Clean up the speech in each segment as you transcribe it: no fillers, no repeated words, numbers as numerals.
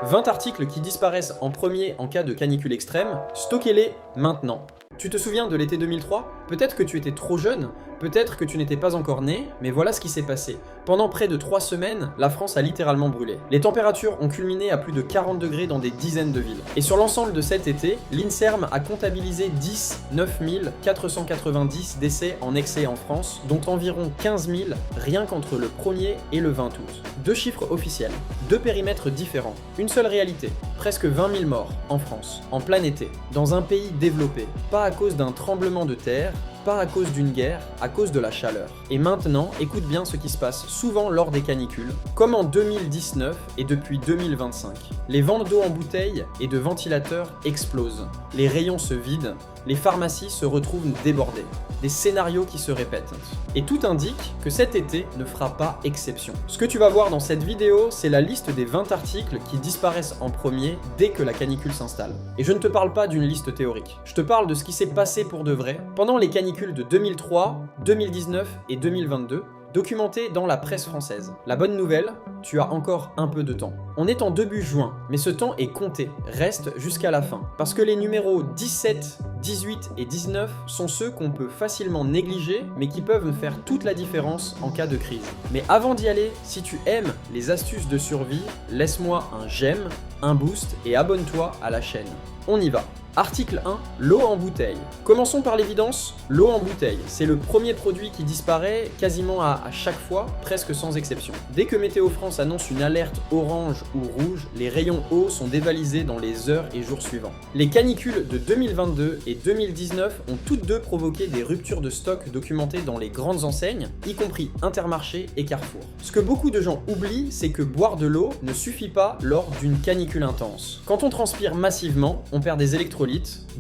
20 articles qui disparaissent en premier en cas de canicule extrême, stockez-les maintenant. Tu te souviens de l'été 2003? Peut-être que tu étais trop jeune, peut-être que tu n'étais pas encore né, mais voilà ce qui s'est passé. Pendant près de 3 semaines, la France a littéralement brûlé. Les températures ont culminé à plus de 40 degrés dans des dizaines de villes. Et sur l'ensemble de cet été, l'INSERM a comptabilisé 19 490 décès en excès en France, dont environ 15 000 rien qu'entre le 1er et le 20 août. 2 chiffres officiels, 2 périmètres différents, une seule réalité, presque 20 000 morts en France, en plein été, dans un pays développé, pas à cause d'un tremblement de terre, pas à cause d'une guerre, à cause de la chaleur. Et maintenant, écoute bien ce qui se passe souvent lors des canicules, comme en 2019 et depuis 2025. Les ventes d'eau en bouteille et de ventilateurs explosent, les rayons se vident, les pharmacies se retrouvent débordées. Des scénarios qui se répètent. Et tout indique que cet été ne fera pas exception. Ce que tu vas voir dans cette vidéo, c'est la liste des 20 articles qui disparaissent en premier dès que la canicule s'installe. Et je ne te parle pas d'une liste théorique. Je te parle de ce qui s'est passé pour de vrai pendant les canicules de 2003, 2019 et 2022, documenté dans la presse française. La bonne nouvelle, tu as encore un peu de temps. On est en début juin, mais ce temps est compté, reste jusqu'à la fin. Parce que les numéros 17, 18 et 19 sont ceux qu'on peut facilement négliger, mais qui peuvent faire toute la différence en cas de crise. Mais avant d'y aller, si tu aimes les astuces de survie, laisse-moi un j'aime, un boost et abonne-toi à la chaîne. On y va. Article 1, l'eau en bouteille. Commençons par l'évidence, l'eau en bouteille. C'est le premier produit qui disparaît quasiment à chaque fois, presque sans exception. Dès que Météo France annonce une alerte orange ou rouge, les rayons eau sont dévalisés dans les heures et jours suivants. Les canicules de 2022 et 2019 ont toutes deux provoqué des ruptures de stock documentées dans les grandes enseignes, y compris Intermarché et Carrefour. Ce que beaucoup de gens oublient, c'est que boire de l'eau ne suffit pas lors d'une canicule intense. Quand on transpire massivement, on perd des électrolytes,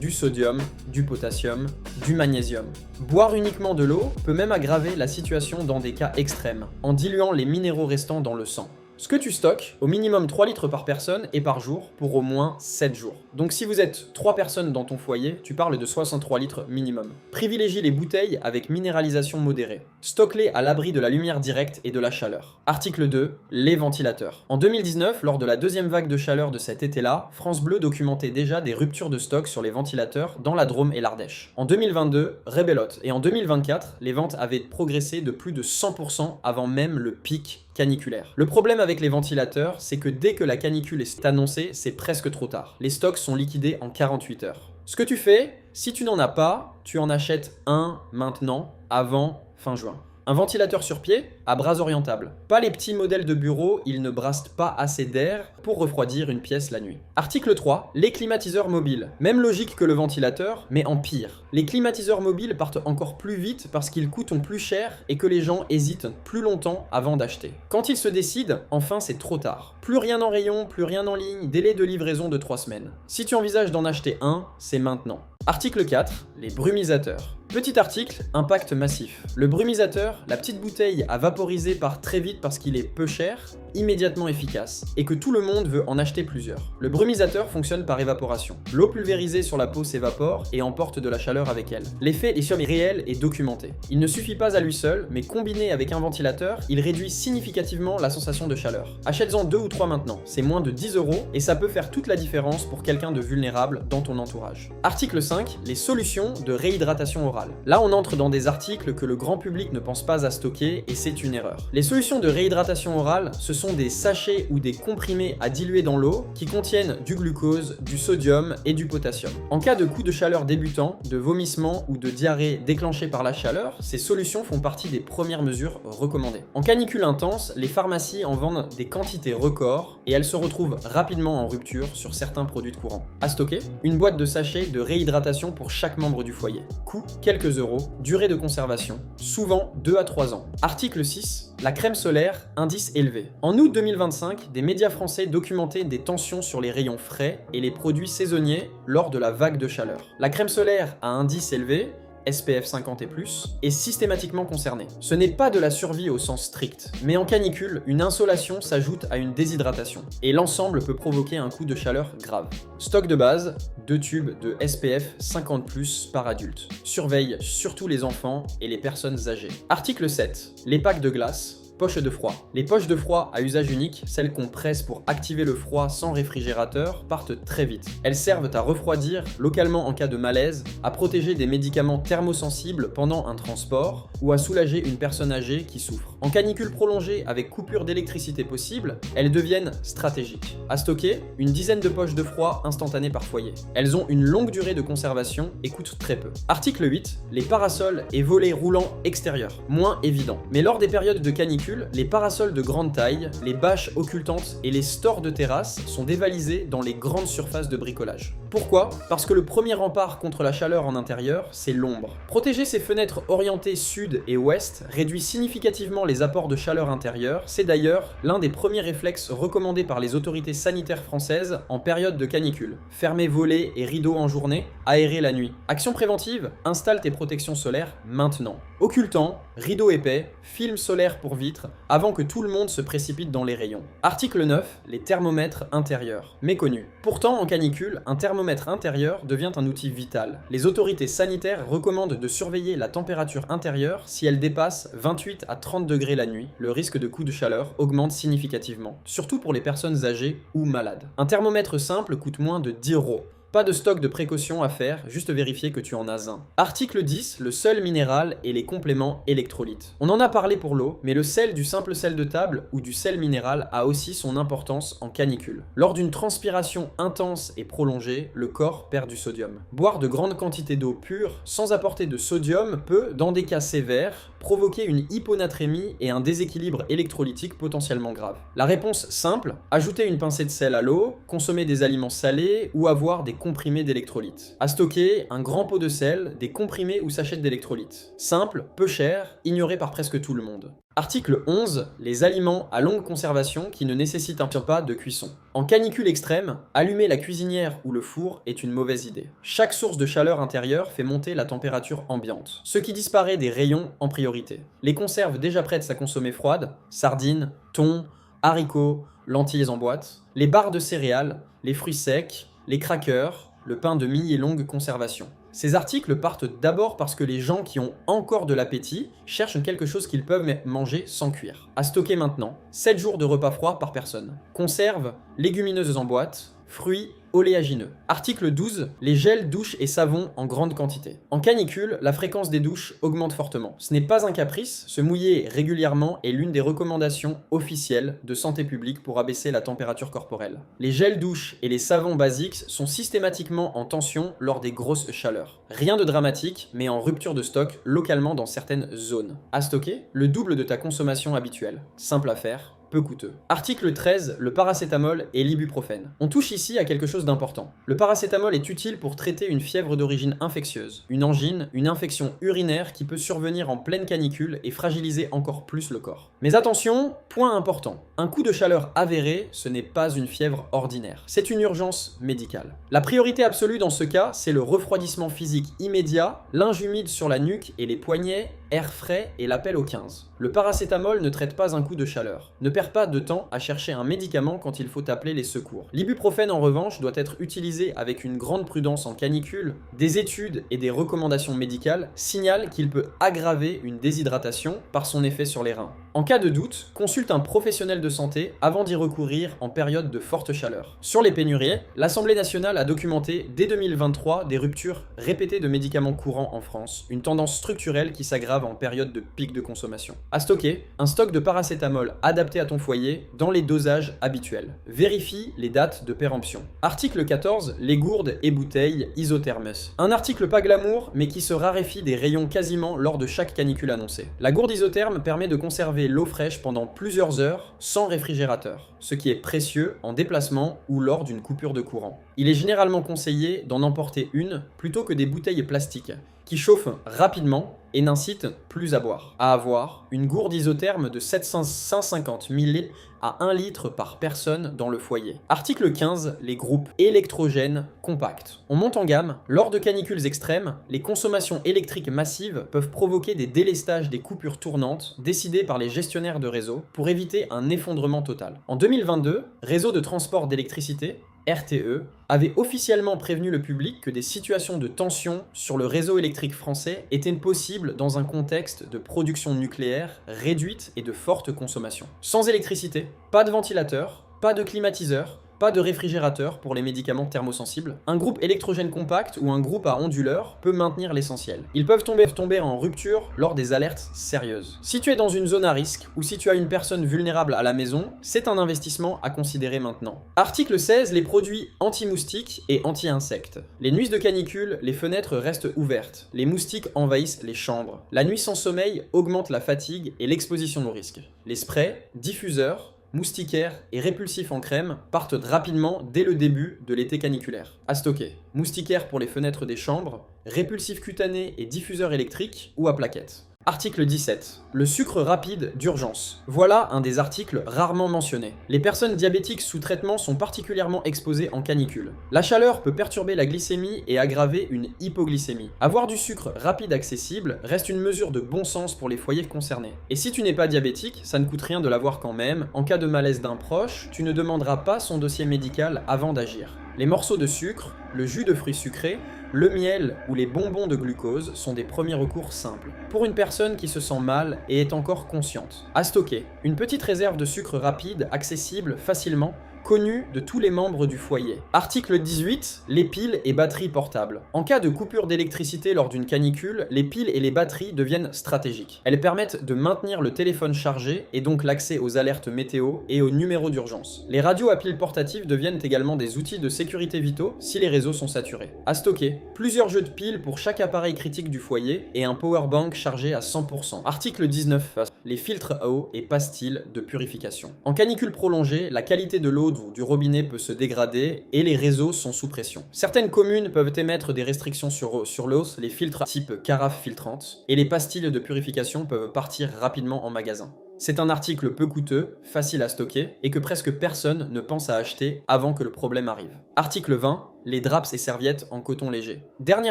du sodium, du potassium, du magnésium. Boire uniquement de l'eau peut même aggraver la situation dans des cas extrêmes, en diluant les minéraux restants dans le sang. Ce que tu stockes, au minimum 3 litres par personne et par jour pour au moins 7 jours. Donc si vous êtes 3 personnes dans ton foyer, tu parles de 63 litres minimum. Privilégie les bouteilles avec minéralisation modérée. Stocke-les à l'abri de la lumière directe et de la chaleur. Article 2, les ventilateurs. En 2019, lors de la deuxième vague de chaleur de cet été-là, France Bleu documentait déjà des ruptures de stock sur les ventilateurs dans la Drôme et l'Ardèche. En 2022, rebelote. Et en 2024, les ventes avaient progressé de plus de 100% avant même le pic caniculaire. Le problème avec les ventilateurs, c'est que dès que la canicule est annoncée, c'est presque trop tard. Les stocks sont liquidés en 48 heures. Ce que tu fais, si tu n'en as pas, tu en achètes un maintenant, avant fin juin. Un ventilateur sur pied, à bras orientables. Pas les petits modèles de bureau, ils ne brassent pas assez d'air pour refroidir une pièce la nuit. Article 3, les climatiseurs mobiles. Même logique que le ventilateur, mais en pire. Les climatiseurs mobiles partent encore plus vite parce qu'ils coûtent plus cher et que les gens hésitent plus longtemps avant d'acheter. Quand ils se décident, enfin c'est trop tard. Plus rien en rayon, plus rien en ligne, délai de livraison de 3 semaines. Si tu envisages d'en acheter un, c'est maintenant. Article 4, les brumisateurs. Petit article, impact massif. Le brumisateur, la petite bouteille à vaporiser part très vite parce qu'il est peu cher, immédiatement efficace, et que tout le monde veut en acheter plusieurs. Le brumisateur fonctionne par évaporation. L'eau pulvérisée sur la peau s'évapore et emporte de la chaleur avec elle. L'effet est réel et documenté. Il ne suffit pas à lui seul, mais combiné avec un ventilateur, il réduit significativement la sensation de chaleur. Achète-en 2 ou 3 maintenant, c'est moins de 10 € et ça peut faire toute la différence pour quelqu'un de vulnérable dans ton entourage. Article 5, les solutions de réhydratation orale. Là, on entre dans des articles que le grand public ne pense pas à stocker et c'est une erreur. Les solutions de réhydratation orale, ce sont des sachets ou des comprimés à diluer dans l'eau qui contiennent du glucose, du sodium et du potassium. En cas de coup de chaleur débutant, de vomissement ou de diarrhée déclenchée par la chaleur, ces solutions font partie des premières mesures recommandées. En canicule intense, les pharmacies en vendent des quantités records et elles se retrouvent rapidement en rupture sur certains produits de courant. À stocker, une boîte de sachets de réhydratation pour chaque membre du foyer. Coût, quelques euros, durée de conservation, souvent 2 à 3 ans. Article 6, la crème solaire, indice élevé. En août 2025, des médias français documentaient des tensions sur les rayons frais et les produits saisonniers lors de la vague de chaleur. La crème solaire à indice élevé, SPF 50 et plus, est systématiquement concernée. Ce n'est pas de la survie au sens strict, mais en canicule, une insolation s'ajoute à une déshydratation, et l'ensemble peut provoquer un coup de chaleur grave. Stock de base, 2 tubes de SPF 50 plus par adulte. Surveille surtout les enfants et les personnes âgées. Article 7, les packs de glace. Poches de froid. Les poches de froid à usage unique, celles qu'on presse pour activer le froid sans réfrigérateur, partent très vite. Elles servent à refroidir localement en cas de malaise, à protéger des médicaments thermosensibles pendant un transport ou à soulager une personne âgée qui souffre. En canicule prolongée avec coupure d'électricité possible, elles deviennent stratégiques. À stocker, une dizaine de poches de froid instantanées par foyer. Elles ont une longue durée de conservation et coûtent très peu. Article 8, les parasols et volets roulants extérieurs. Moins évident. Mais lors des périodes de canicule, les parasols de grande taille, les bâches occultantes et les stores de terrasse sont dévalisés dans les grandes surfaces de bricolage. Pourquoi? Parce que le premier rempart contre la chaleur en intérieur, c'est l'ombre. Protéger ces fenêtres orientées sud et ouest réduit significativement les apports de chaleur intérieure. C'est d'ailleurs l'un des premiers réflexes recommandés par les autorités sanitaires françaises en période de canicule. Fermer volets et rideaux en journée, aérer la nuit. Action préventive, installe tes protections solaires maintenant. Occultant, rideaux épais, film solaire pour vitres, avant que tout le monde se précipite dans les rayons. Article 9, les thermomètres intérieurs. Méconnu. Pourtant, en canicule, un thermomètre intérieur devient un outil vital. Les autorités sanitaires recommandent de surveiller la température intérieure si elle dépasse 28 à 30 degrés la nuit. Le risque de coup de chaleur augmente significativement, surtout pour les personnes âgées ou malades. Un thermomètre simple coûte moins de 10 €. Pas de stock de précautions à faire, juste vérifier que tu en as un. Article 10, le sel minéral et les compléments électrolytes. On en a parlé pour l'eau, mais le sel du simple sel de table ou du sel minéral a aussi son importance en canicule. Lors d'une transpiration intense et prolongée, le corps perd du sodium. Boire de grandes quantités d'eau pure, sans apporter de sodium, peut, dans des cas sévères, provoquer une hyponatrémie et un déséquilibre électrolytique potentiellement grave. La réponse simple, ajouter une pincée de sel à l'eau, consommer des aliments salés ou avoir des comprimés d'électrolytes. À stocker, un grand pot de sel, des comprimés ou sachets d'électrolytes. Simple, peu cher, ignoré par presque tout le monde. Article 11, les aliments à longue conservation qui ne nécessitent pas de cuisson. En canicule extrême, allumer la cuisinière ou le four est une mauvaise idée. Chaque source de chaleur intérieure fait monter la température ambiante, ce qui disparaît des rayons en priorité. Les conserves déjà prêtes à consommer froides, sardines, thon, haricots, lentilles en boîte, les barres de céréales, les fruits secs, les crackers, le pain de mi et longue conservation. Ces articles partent d'abord parce que les gens qui ont encore de l'appétit cherchent quelque chose qu'ils peuvent manger sans cuire. À stocker maintenant, 7 jours de repas froids par personne. Conserves, légumineuses en boîte, fruits, oléagineux. Article 12, les gels, douches et savons en grande quantité. En canicule, la fréquence des douches augmente fortement. Ce n'est pas un caprice, se mouiller régulièrement est l'une des recommandations officielles de santé publique pour abaisser la température corporelle. Les gels douches et les savons basiques sont systématiquement en tension lors des grosses chaleurs. Rien de dramatique, mais en rupture de stock localement dans certaines zones. À stocker, le double de ta consommation habituelle. Simple à faire. Peu coûteux. Article 13, le paracétamol et l'ibuprofène. On touche ici à quelque chose d'important. Le paracétamol est utile pour traiter une fièvre d'origine infectieuse, une angine, une infection urinaire qui peut survenir en pleine canicule et fragiliser encore plus le corps. Mais attention, point important, un coup de chaleur avéré, ce n'est pas une fièvre ordinaire, c'est une urgence médicale. La priorité absolue dans ce cas, c'est le refroidissement physique immédiat, linge humide sur la nuque et les poignets, air frais et l'appel au 15. Le paracétamol ne traite pas un coup de chaleur. Ne perds pas de temps à chercher un médicament quand il faut appeler les secours. L'ibuprofène en revanche doit être utilisé avec une grande prudence en canicule. Des études et des recommandations médicales signalent qu'il peut aggraver une déshydratation par son effet sur les reins. En cas de doute, consulte un professionnel de santé avant d'y recourir en période de forte chaleur. Sur les pénuries, l'Assemblée nationale a documenté dès 2023 des ruptures répétées de médicaments courants en France, une tendance structurelle qui s'aggrave en période de pic de consommation. À stocker, un stock de paracétamol adapté à ton foyer dans les dosages habituels. Vérifie les dates de péremption. Article 14, les gourdes et bouteilles isothermes. Un article pas glamour, mais qui se raréfie des rayons quasiment lors de chaque canicule annoncée. La gourde isotherme permet de conserver l'eau fraîche pendant plusieurs heures sans réfrigérateur, ce qui est précieux en déplacement ou lors d'une coupure de courant. Il est généralement conseillé d'en emporter une plutôt que des bouteilles plastiques, qui chauffent rapidement et n'incitent plus à boire. À avoir, une gourde isotherme de 750 ml à 1 litre par personne dans le foyer. Article 15, les groupes électrogènes compacts. On monte en gamme. Lors de canicules extrêmes, les consommations électriques massives peuvent provoquer des délestages des coupures tournantes décidées par les gestionnaires de réseau pour éviter un effondrement total. En 2022, Réseau de transport d'électricité RTE, avait officiellement prévenu le public que des situations de tension sur le réseau électrique français étaient possibles dans un contexte de production nucléaire réduite et de forte consommation. Sans électricité, pas de ventilateur, pas de climatiseur, pas de réfrigérateur pour les médicaments thermosensibles. Un groupe électrogène compact ou un groupe à onduleur peut maintenir l'essentiel. Ils peuvent tomber en rupture lors des alertes sérieuses. Si tu es dans une zone à risque ou si tu as une personne vulnérable à la maison, c'est un investissement à considérer maintenant. Article 16, les produits anti-moustiques et anti-insectes. Les nuits de canicule, les fenêtres restent ouvertes. Les moustiques envahissent les chambres. La nuit sans sommeil augmente la fatigue et l'exposition au risque. Les sprays, diffuseurs, moustiquaires et répulsifs en crème partent rapidement dès le début de l'été caniculaire. À stocker, moustiquaires pour les fenêtres des chambres, répulsifs cutanés et diffuseurs électriques ou à plaquettes. Article 17. Le sucre rapide d'urgence. Voilà un des articles rarement mentionnés. Les personnes diabétiques sous traitement sont particulièrement exposées en canicule. La chaleur peut perturber la glycémie et aggraver une hypoglycémie. Avoir du sucre rapide accessible reste une mesure de bon sens pour les foyers concernés. Et si tu n'es pas diabétique, ça ne coûte rien de l'avoir quand même. En cas de malaise d'un proche, tu ne demanderas pas son dossier médical avant d'agir. Les morceaux de sucre, le jus de fruits sucrés, le miel ou les bonbons de glucose sont des premiers recours simples. Pour une personne qui se sent mal et est encore consciente. À stocker, une petite réserve de sucre rapide, accessible facilement, connue de tous les membres du foyer. Article 18, les piles et batteries portables. En cas de coupure d'électricité lors d'une canicule, les piles et les batteries deviennent stratégiques. Elles permettent de maintenir le téléphone chargé et donc l'accès aux alertes météo et aux numéros d'urgence. Les radios à piles portatives deviennent également des outils de sécurité vitaux si les réseaux sont saturés. À stocker, plusieurs jeux de piles pour chaque appareil critique du foyer et un powerbank chargé à 100%. Article 19, les filtres à eau et pastilles de purification. En canicule prolongée, la qualité de l'eau du robinet peut se dégrader et les réseaux sont sous pression. Certaines communes peuvent émettre des restrictions sur l'eau, les filtres type carafe filtrante, et les pastilles de purification peuvent partir rapidement en magasin. C'est un article peu coûteux, facile à stocker, et que presque personne ne pense à acheter avant que le problème arrive. Article 20, les draps et serviettes en coton léger. Dernier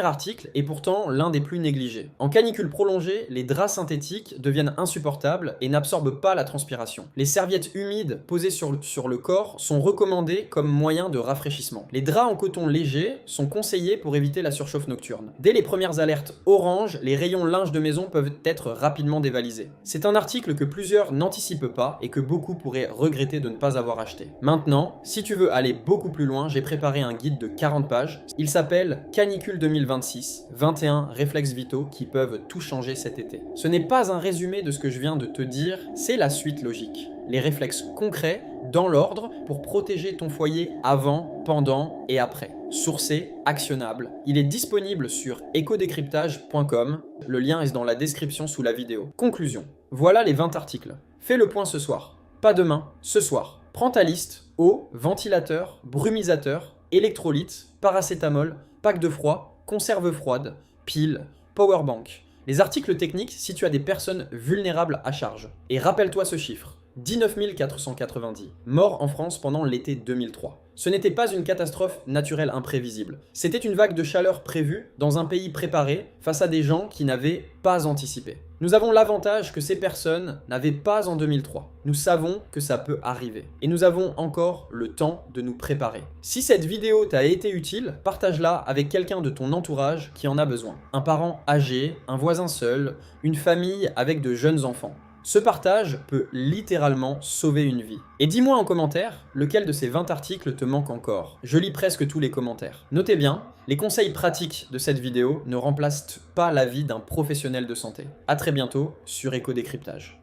article, et pourtant l'un des plus négligés. En canicule prolongée, les draps synthétiques deviennent insupportables et n'absorbent pas la transpiration. Les serviettes humides posées sur le corps sont recommandées comme moyen de rafraîchissement. Les draps en coton léger sont conseillés pour éviter la surchauffe nocturne. Dès les premières alertes orange, les rayons linge de maison peuvent être rapidement dévalisés. C'est un article que plusieurs n'anticipent pas et que beaucoup pourraient regretter de ne pas avoir acheté. Maintenant, si tu veux aller beaucoup plus loin, j'ai préparé un guide de 40 pages. Il s'appelle Canicule 2026, 21 réflexes vitaux qui peuvent tout changer cet été. Ce n'est pas un résumé de ce que je viens de te dire, c'est la suite logique. Les réflexes concrets, dans l'ordre, pour protéger ton foyer avant, pendant et après. Sourcé, actionnable. Il est disponible sur ecodécryptage.com. Le lien est dans la description sous la vidéo. Conclusion. Voilà les 20 articles. Fais le point ce soir. Pas demain, ce soir. Prends ta liste, eau, ventilateur, brumisateur, électrolytes, paracétamol, pack de froid, conserve froide, piles, powerbank. Les articles techniques si tu as des personnes vulnérables à charge. Et rappelle-toi ce chiffre. 19 490 morts en France pendant l'été 2003. Ce n'était pas une catastrophe naturelle imprévisible. C'était une vague de chaleur prévue dans un pays préparé face à des gens qui n'avaient pas anticipé. Nous avons l'avantage que ces personnes n'avaient pas en 2003. Nous savons que ça peut arriver. Et nous avons encore le temps de nous préparer. Si cette vidéo t'a été utile, partage-la avec quelqu'un de ton entourage qui en a besoin. Un parent âgé, un voisin seul, une famille avec de jeunes enfants. Ce partage peut littéralement sauver une vie. Et dis-moi en commentaire lequel de ces 20 articles te manque encore. Je lis presque tous les commentaires. Notez bien, les conseils pratiques de cette vidéo ne remplacent pas l'avis d'un professionnel de santé. A très bientôt sur Éco Décryptage.